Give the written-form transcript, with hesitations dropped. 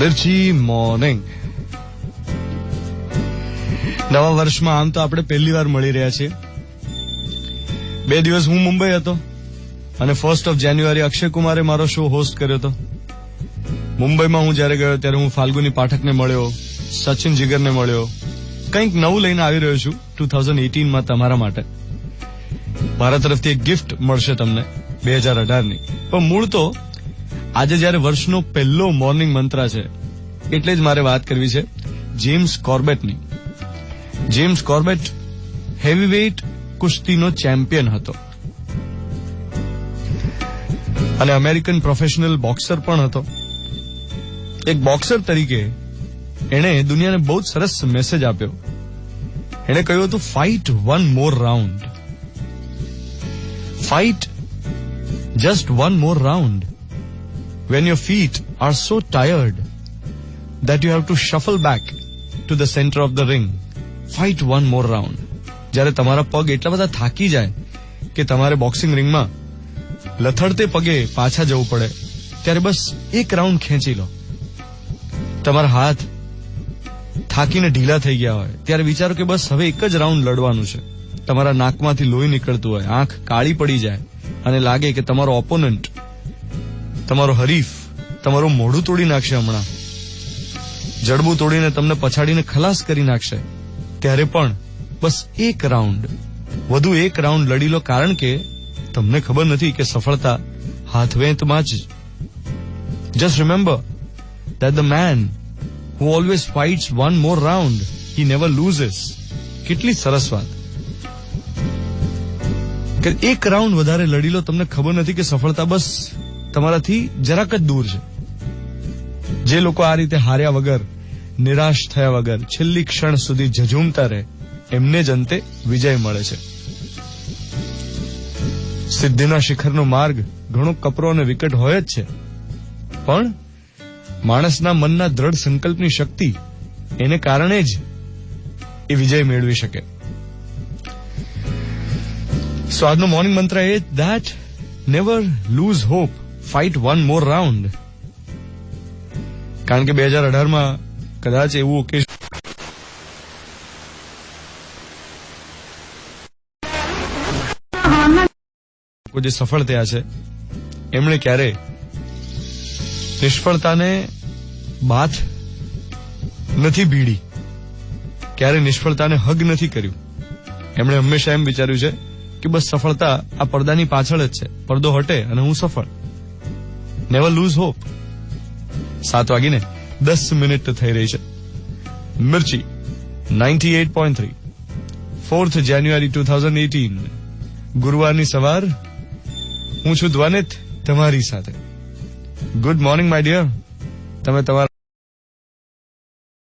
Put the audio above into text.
મિર્ચી morning. નવા વર્ષમાં આમ તો આપણે પહેલી વાર મળી રહ્યા છીએ. 2 દિવસ હું મુંબઈ હતો અને 1st of January અક્ષય કુમારે મારો શો હોસ્ટ કર્યો હતો. મુંબઈમાં હું જયારે ગયો ત્યારે હું ફાલ્ગુની પાઠકને મળ્યો, સચિન જીગરને મળ્યો. કંઈક નવું લઈને આવી રહ્યો છું 2018માં તમારા માટે. મારા તરફથી એક ગિફ્ટ મળશે તમને 2018ની. પણ મૂળ તો આજે જયારે વર્ષનો પહેલો મોર્નિંગ મંત્ર છે એટલે જ મારે વાત કરવી છે જેમ્સ કોર્બેટની. જેમ્સ કોર્બેટ હેવીવેઇટ કુસ્તીનો ચેમ્પિયન હતો અને અમેરિકન પ્રોફેશનલ બોક્સર પણ હતો. એક બોક્સર તરીકે એણે દુનિયાને બહુ જ સરસ મેસેજ આપ્યો. એણે કહ્યું હતું, fight one more round, fight just one more round. When your feet are so tired that you have to shuffle back to the center of the ring, fight one more round. જ્યારે તમારા પગ એટલા બધા થાકી જાય કે તમારે boxing રિંગમાં લથડતે પગે પાછા જવું પડે, ત્યારે બસ એક રાઉન્ડ ખેંચી લો. તમારા હાથ થાકીને ઢીલા થઈ ગયા હોય ત્યારે વિચારો કે બસ હવે એક જ રાઉન્ડ લડવાનું છે. તમારા નાકમાંથી લોહી નીકળતું હોય, આંખ કાળી પડી જાય અને લાગે કે તમારો ઓપોનન્ટ, તમારો હરીફ તમારું મોઢું તોડી નાખશે, હમણાં જડબું તોડીને તમને પછાડીને ખલાસ કરી નાખશે, ત્યારે પણ બસ એક રાઉન્ડ, વધુ એક રાઉન્ડ લડી લો. કારણ કે તમને ખબર નથી કે સફળતા હાથવેંતમાં જ. Just remember that the man who always fights one more round, he never loses. કેટલી સરસ વાત કે એક રાઉન્ડ વધારે લડી લો. તમને ખબર નથી કે સફળતા બસ તમારાથી જરાક જ દૂર છે. જે લોકો આ રીતે હાર્યા વગર, નિરાશ થયા વગર છેલ્લી ક્ષણ સુધી ઝઝૂમતા રહે, એમને જ અંતે વિજય મળે છે. સિદ્ધિના શિખરનો માર્ગ ઘણો કપરો અને વિકટ હોય જ છે, પણ માણસના મનના દ્રઢ સંકલ્પની શક્તિ, એને કારણે જ એ વિજય મેળવી શકે. સો આજનો મોર્નિંગ મંત્ર એ that never lose hope, fight one more round. કારણ કે 2018માં કદાચ એવું ઓકેઝન જે સફળ થયા છે એમણે ક્યારે નિષ્ફળતાને બાથ નથી ભીડી, ક્યારે નિષ્ફળતાને હગ નથી કર્યું. એમણે હંમેશા એમ વિચાર્યું છે કે બસ સફળતા આ પડદાની પાછળ જ છે, પડદો હટે અને હું સફળ. Never lose hope. 7:10 થઈ રહી છે. મિર્ચી 98.3, 4th January 2018, ગુરુવારની સવાર. હું છું ધ્વનિત તમારી સાથે. Good morning my dear. તમે તમારા